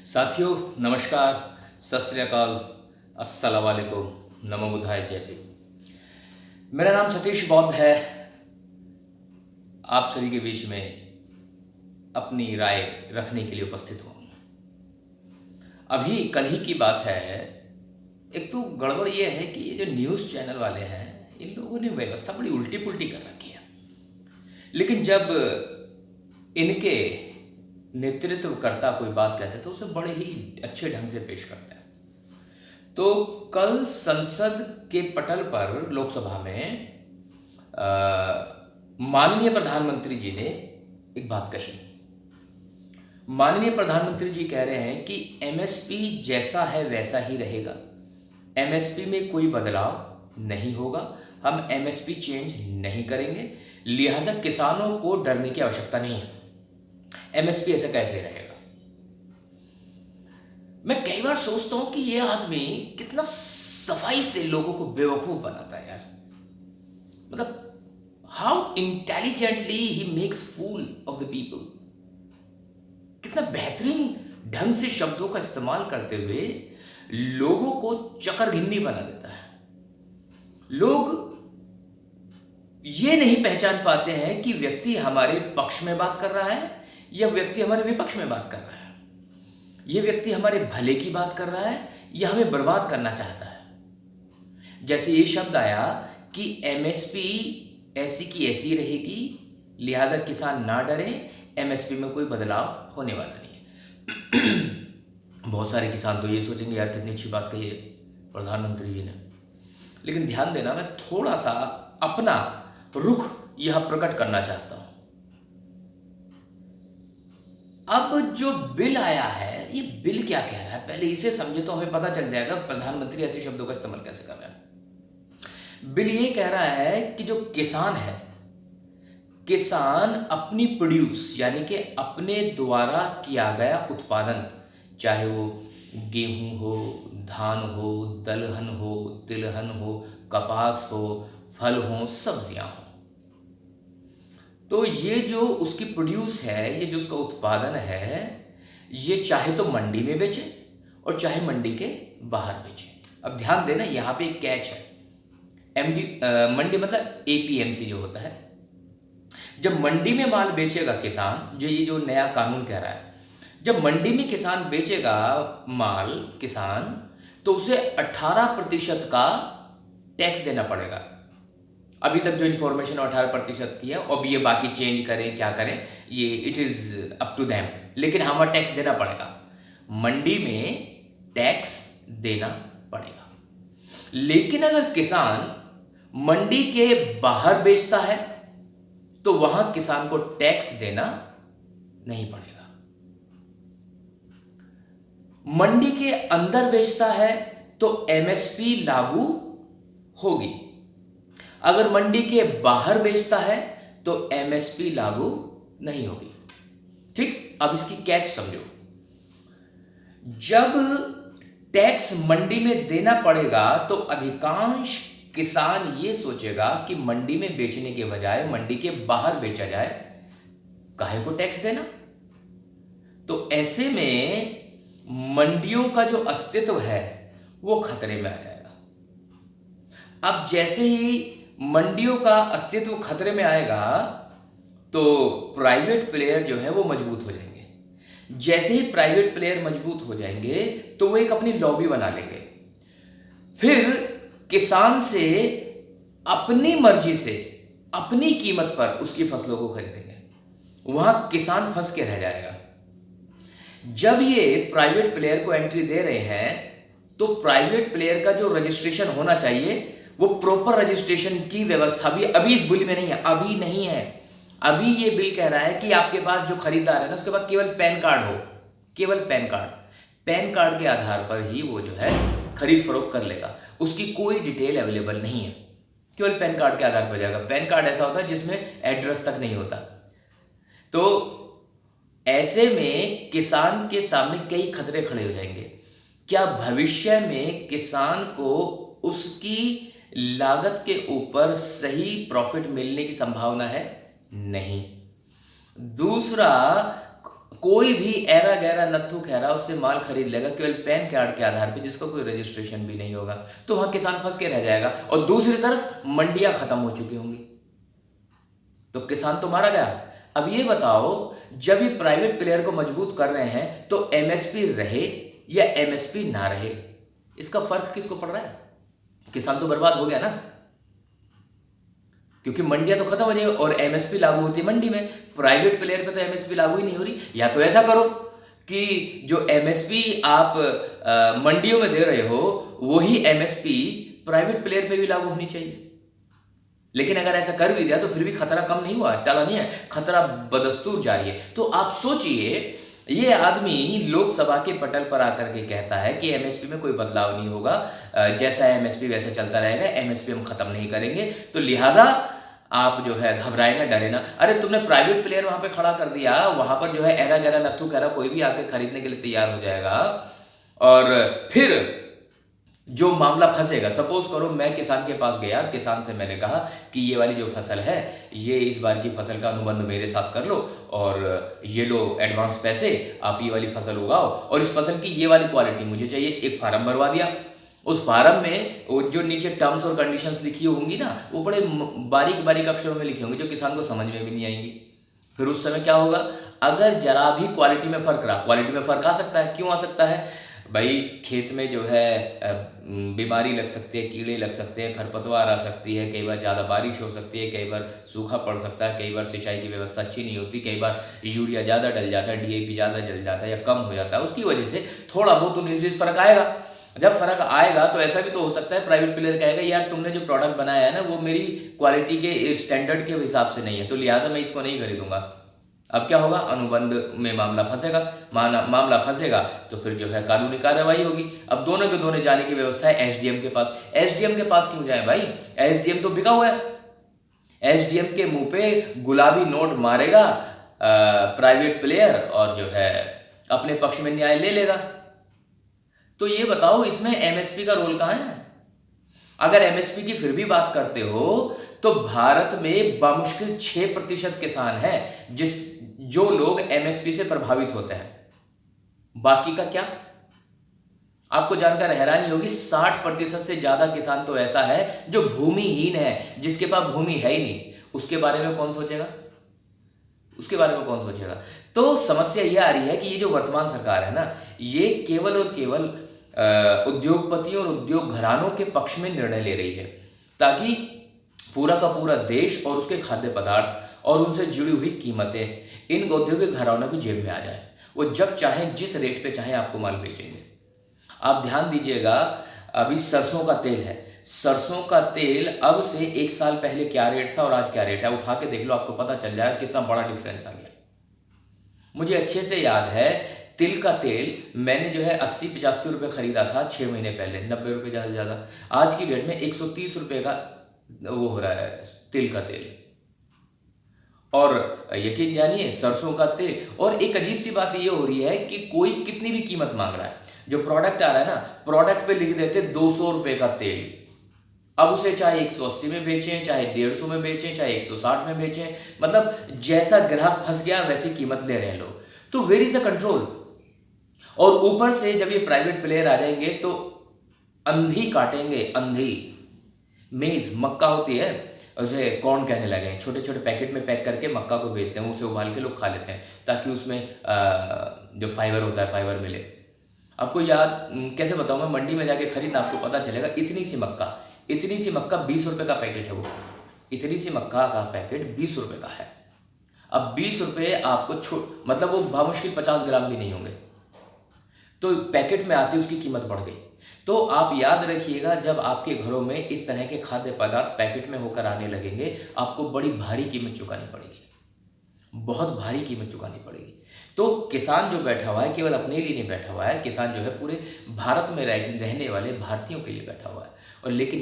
साथियों नमस्कार, सत श्री अकाल, अस्सलाम वालेकुम, नमो बुद्धाय, जय भीम। मेरा नाम सतीश बौद्ध है। आप सभी के बीच में अपनी राय रखने के लिए उपस्थित हूँ। अभी कल ही की बात है। एक तो गड़बड़ ये है कि ये जो न्यूज़ चैनल वाले हैं, इन लोगों ने व्यवस्था बड़ी उल्टी पुल्टी कर रखी है। लेकिन जब इनके नेतृत्वकर्ता कोई बात कहते हैं तो उसे बड़े ही अच्छे ढंग से पेश करते हैं। तो कल संसद के पटल पर लोकसभा में माननीय प्रधानमंत्री जी ने एक बात कही। माननीय प्रधानमंत्री जी कह रहे हैं कि एमएसपी जैसा है वैसा ही रहेगा, एमएसपी में कोई बदलाव नहीं होगा, हम एमएसपी चेंज नहीं करेंगे, लिहाजा किसानों को डरने की आवश्यकता नहीं है। एमएसपी ऐसा कैसे रहेगा? मैं कई बार सोचता हूं कि ये आदमी कितना सफाई से लोगों को बेवकूफ बनाता है यार। मतलब how intelligently he makes fool of the people. कितना बेहतरीन ढंग से शब्दों का इस्तेमाल करते हुए लोगों को चकरघिन्नी बना देता है। लोग ये नहीं पहचान पाते हैं कि व्यक्ति हमारे पक्ष में बात कर रहा है या व्यक्ति हमारे विपक्ष में बात कर रहा है। ये व्यक्ति हमारे भले की बात कर रहा है या हमें बर्बाद करना चाहता है। जैसे ये शब्द आया कि एमएसपी ऐसी की ऐसी रहेगी, लिहाजा किसान ना डरें, एमएसपी में कोई बदलाव होने वाला नहीं है। बहुत सारे किसान तो ये सोचेंगे यार कितनी अच्छी बात कही है प्रधानमंत्री जी ने। लेकिन ध्यान देना, मैं थोड़ा सा अपना रुख यह प्रकट करना चाहता हूं। अब जो बिल आया है, ये बिल क्या कह रहा है, पहले इसे समझे तो हमें पता चल जाएगा प्रधानमंत्री ऐसे शब्दों का इस्तेमाल कैसे कर रहा है। बिल ये कह रहा है कि जो किसान है, किसान अपनी प्रोड्यूस यानी कि अपने द्वारा किया गया उत्पादन, चाहे वो गेहूं हो, धान हो, दलहन हो, तिलहन हो, कपास हो, फल हो, सब्जियां हो, तो ये जो उसकी प्रोड्यूस है, ये जो उसका उत्पादन है, ये चाहे तो मंडी में बेचे और चाहे मंडी के बाहर बेचे। अब ध्यान देना, यहाँ पे एक कैच है। मंडी मतलब एपीएमसी जो होता है। जब मंडी में माल बेचेगा किसान, जो ये जो नया कानून कह रहा है, जब मंडी में किसान बेचेगा माल किसान, तो उसे 18% का टैक्स देना पड़ेगा। अभी तक जो इन्फॉर्मेशन 18% की है, अब ये बाकी चेंज करें क्या करें, ये it is up to them, लेकिन हमें टैक्स देना पड़ेगा। मंडी में टैक्स देना पड़ेगा। लेकिन अगर किसान मंडी के बाहर बेचता है तो वहां किसान को टैक्स देना नहीं पड़ेगा। मंडी के अंदर बेचता है तो एमएसपी लागू होगी। अगर मंडी के बाहर बेचता है तो एमएसपी लागू नहीं होगी। ठीक, अब इसकी कैच समझो। जब टैक्स मंडी में देना पड़ेगा तो अधिकांश किसान ये सोचेगा कि मंडी में बेचने के बजाय मंडी के बाहर बेचा जाए, काहे को टैक्स देना। तो ऐसे में मंडियों का जो अस्तित्व है वो खतरे में आ जाएगा। अब जैसे ही मंडियों का अस्तित्व खतरे में आएगा तो प्राइवेट प्लेयर जो है वो मजबूत हो जाएंगे। जैसे ही प्राइवेट प्लेयर मजबूत हो जाएंगे तो वो एक अपनी लॉबी बना लेंगे। फिर किसान से अपनी मर्जी से अपनी कीमत पर उसकी फसलों को खरीदेंगे। वहां किसान फंस के रह जाएगा। जब ये प्राइवेट प्लेयर को एंट्री दे रहे हैं तो प्राइवेट प्लेयर का जो रजिस्ट्रेशन होना चाहिए वो प्रॉपर रजिस्ट्रेशन की व्यवस्था भी अभी इस बिल में नहीं है। अभी नहीं है। अभी ये बिल कह रहा है कि आपके पास जो खरीदार है ना, उसके पास केवल पैन कार्ड हो, केवल पैन कार्ड के आधार पर ही वो जो है खरीद फरोख्त कर लेगा। उसकी कोई डिटेल अवेलेबल नहीं है, केवल पैन कार्ड के आधार पर जाएगा। पैन कार्ड ऐसा होता है जिसमें एड्रेस तक नहीं होता। तो ऐसे में किसान के सामने कई खतरे खड़े हो जाएंगे। क्या भविष्य में किसान को उसकी लागत के ऊपर सही प्रॉफिट मिलने की संभावना है? नहीं। दूसरा, कोई भी ऐरा गैरा नत्थु खैरा उससे माल खरीद लेगा केवल पैन कार्ड के आधार पे, जिसका कोई रजिस्ट्रेशन भी नहीं होगा। तो वहां किसान फंस के रह जाएगा और दूसरी तरफ मंडियां खत्म हो चुकी होंगी, तो किसान तो मारा गया। अब ये बताओ, जब ये प्राइवेट प्लेयर को मजबूत कर रहे हैं तो एमएसपी रहे या एमएसपी ना रहे, इसका फर्क किसको पड़ रहा है? किसान तो बर्बाद हो गया ना, क्योंकि मंडियां तो खत्म हो जाएगी और एमएसपी लागू होती है मंडी में। प्राइवेट प्लेयर पे तो एमएसपी लागू ही नहीं हो रही। या तो ऐसा करो कि जो एमएसपी आप मंडियों में दे रहे हो वही एमएसपी प्राइवेट प्लेयर पे भी लागू होनी चाहिए। लेकिन अगर ऐसा कर भी दिया तो फिर भी खतरा कम नहीं हुआ, टला नहीं है, खतरा बदस्तूर जारी है। तो आप सोचिए, ये आदमी लोकसभा के पटल पर आकर के कहता है कि एमएसपी में कोई बदलाव नहीं होगा, जैसा एमएसपी वैसा चलता रहेगा, एमएसपी हम खत्म नहीं करेंगे, तो लिहाजा आप जो है घबराए ना, डरे ना। अरे तुमने प्राइवेट प्लेयर वहां पे खड़ा कर दिया, वहां पर जो है ऐरा गैरा नत्थु खैरा कोई भी आके खरीदने के लिए तैयार हो जाएगा। और फिर जो मामला फंसेगा, सपोज करो मैं किसान के पास गया, किसान से मैंने कहा कि ये वाली जो फसल है, ये इस बार की फसल का अनुबंध मेरे साथ कर लो और ये लो एडवांस पैसे, आप ये वाली फसल उगाओ और इस फसल की ये वाली क्वालिटी मुझे चाहिए। एक फार्म भरवा दिया, उस फार्म में वो जो नीचे टर्म्स और कंडीशंस लिखी होंगी ना, वो बड़े बारीक बारीक अक्षरों में लिखी होंगी जो किसान को समझ में भी नहीं आएंगी। फिर उस समय क्या होगा, अगर जरा भी क्वालिटी में फर्क रहा, क्वालिटी में फर्क आ सकता है, क्यों आ सकता है भाई, खेत में जो है बीमारी लग सकती है, कीड़े लग सकते हैं, खरपतवार आ सकती है, कई बार ज़्यादा बारिश हो सकती है, कई बार सूखा पड़ सकता है, कई बार सिंचाई की व्यवस्था अच्छी नहीं होती, कई बार यूरिया ज़्यादा डल जाता है, डीएपी ज़्यादा जल जाता है या कम हो जाता है, उसकी वजह से थोड़ा बहुत 19-20 फर्क आएगा। जब फर्क आएगा तो ऐसा भी तो हो सकता है प्राइवेट प्लेयर कहेगा यार तुमने जो प्रोडक्ट बनाया है ना वो मेरी क्वालिटी के स्टैंडर्ड के हिसाब से नहीं है, तो लिहाजा मैं इसको नहीं खरीदूंगा। अब क्या होगा, अनुबंध में मामला फंसेगा, मामला फंसेगा तो फिर जो है कानूनी कार्रवाई होगी। अब दोनों के दोनों जाने की व्यवस्था है एसडीएम के पास। एसडीएम के पास क्यों जाए भाई, एसडीएम तो बिका हुआ है, एसडीएम के मुंह पे गुलाबी नोट मारेगा प्राइवेट प्लेयर और जो है अपने पक्ष में न्याय ले लेगा। तो ये बताओ इसमें एमएसपी का रोल कहां है? अगर एमएसपी की फिर भी बात करते हो तो भारत में बामुश्किल 6% किसान हैं जो लोग एमएसपी से प्रभावित होते हैं। बाकी का क्या, आपको जानकर हैरानी होगी 60% से ज्यादा किसान तो ऐसा है जो भूमिहीन है, जिसके पास भूमि है ही नहीं। उसके बारे में कौन सोचेगा, उसके बारे में कौन सोचेगा? तो समस्या यह आ रही है कि ये जो वर्तमान सरकार है ना, ये केवल और केवल उद्योगपतियों और उद्योग घरानों के पक्ष में निर्णय ले रही है ताकि पूरा का पूरा देश और उसके खाद्य पदार्थ और उनसे जुड़ी हुई कीमतें इन औद्योगिक घरानों की जेब में आ जाए। वो जब चाहे जिस रेट पे चाहे आपको माल बेचेंगे। आप ध्यान दीजिएगा, अभी सरसों का तेल है, सरसों का तेल अब से 1 साल पहले क्या रेट था और आज क्या रेट है, उठा के देख लो, आपको पता चल जाएगा कितना बड़ा डिफरेंस आ गया। मुझे अच्छे से याद है, तिल का तेल मैंने जो है 80-85 रुपये खरीदा था 6 महीने पहले, 90 रुपये ज़्यादा से ज़्यादा। आज की डेट में 130 रुपये का वो हो रहा है तिल का तेल। और यकीन जानिए सरसों का तेल, और एक अजीब सी बात ये हो रही है कि कोई कितनी भी कीमत मांग रहा है, जो प्रोडक्ट आ रहा है ना, प्रोडक्ट पे लिख देते 200 रुपये का तेल। अब उसे चाहे 180 में बेचें, चाहे 150 में बेचें, चाहे 160 में बेचें, मतलब जैसा ग्राहक फंस गया वैसी कीमत ले रहे हैं लोग। तो वेयर इज द कंट्रोल? और ऊपर से जब ये प्राइवेट प्लेयर आ जाएंगे तो अंधी काटेंगे, अंधी। मेज मक्का होती है, उसे कॉर्न कहने लगे हैं, छोटे छोटे पैकेट में पैक करके मक्का को बेचते हैं, उसे उबाल के लोग खा लेते हैं ताकि उसमें जो फाइबर होता है फाइबर मिले। आपको याद कैसे बताऊं मैं, मंडी में जाके खरीदना, आपको पता चलेगा इतनी सी मक्का 20 रुपये का पैकेट है। वो इतनी सी मक्का का पैकेट 20 रुपये का है। अब 20 रुपये आपको मतलब वो बामुश्किल 50 ग्राम भी नहीं होंगे, तो पैकेट में आती उसकी कीमत बढ़ गई। तो आप याद रखिएगा, जब आपके घरों में इस तरह के खाद्य पदार्थ पैकेट में होकर आने लगेंगे, आपको बड़ी भारी कीमत चुकानी पड़ेगी, बहुत भारी कीमत चुकानी पड़ेगी। तो किसान जो बैठा हुआ है केवल अपने लिए नहीं बैठा हुआ है, किसान जो है पूरे भारत में रहने वाले भारतीयों के लिए बैठा हुआ है। और लेकिन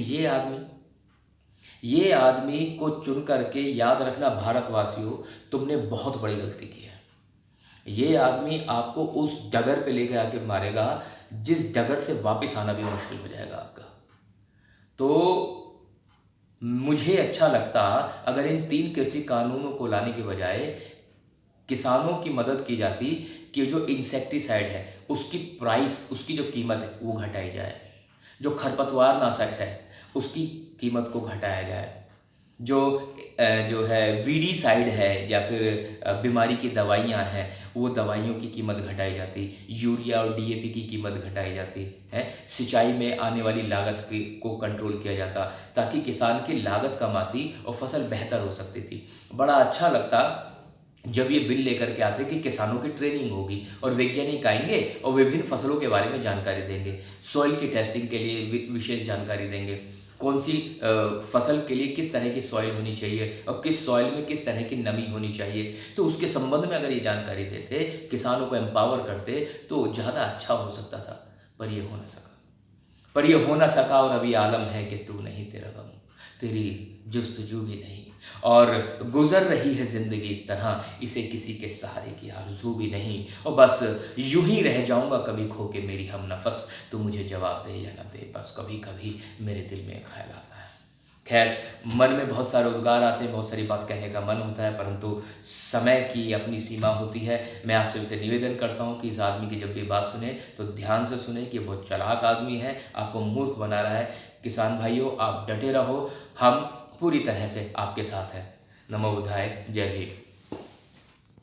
ये आदमी को चुन करके, याद रखना भारतवासियों, तुमने बहुत बड़ी गलती की है। ये आदमी आपको उस डगर पे लेके आके मारेगा जिस डगर से वापस आना भी मुश्किल हो जाएगा आपका। तो मुझे अच्छा लगता अगर इन 3 कृषि कानूनों को लाने के बजाय किसानों की मदद की जाती कि जो इंसेक्टिसाइड है उसकी प्राइस, उसकी जो कीमत है वो घटाई जाए, जो खरपतवार नाशक है उसकी कीमत को घटाया जाए, जो है वीडीसाइड है या फिर बीमारी की दवाइयाँ हैं वो दवाइयों की कीमत घटाई जाती, यूरिया और डीएपी की कीमत घटाई जाती है, सिंचाई में आने वाली लागत को कंट्रोल किया जाता ताकि किसान की लागत कम आती और फसल बेहतर हो सकती थी। बड़ा अच्छा लगता जब ये बिल लेकर के आते कि किसानों की ट्रेनिंग होगी और वैज्ञानिक आएंगे और विभिन्न फसलों के बारे में जानकारी देंगे, सॉइल की टेस्टिंग के लिए विशेष जानकारी देंगे, कौन सी फसल के लिए किस तरह की सॉइल होनी चाहिए और किस सॉइल में किस तरह की नमी होनी चाहिए। तो उसके संबंध में अगर ये जानकारी देते, किसानों को एम्पावर करते तो ज़्यादा अच्छा हो सकता था, पर ये हो ना सका और अभी आलम है कि तू नहीं तेरा गम, तेरी जुस्तजू भी नहीं, और गुजर रही है ज़िंदगी इस तरह, इसे किसी के सहारे की आरज़ू भी नहीं, और बस यूं ही रह जाऊंगा कभी खो के मेरी हम नफस, तू मुझे जवाब दे या ना दे, बस कभी कभी मेरे दिल में ख्याल आता है। खैर, मन में बहुत सारे उद्गार आते हैं, बहुत सारी बात कहने का मन होता है, परंतु समय की अपनी सीमा होती है। मैं आपसे इसे निवेदन करता हूँ कि इस आदमी की जब भी बात सुने तो ध्यान से सुने कि बहुत चालाक आदमी है, आपको मूर्ख बना रहा है। किसान भाइयों, आप डटे रहो, हम पूरी तरह से आपके साथ हैं। नमो बुद्धाय, जय भीम।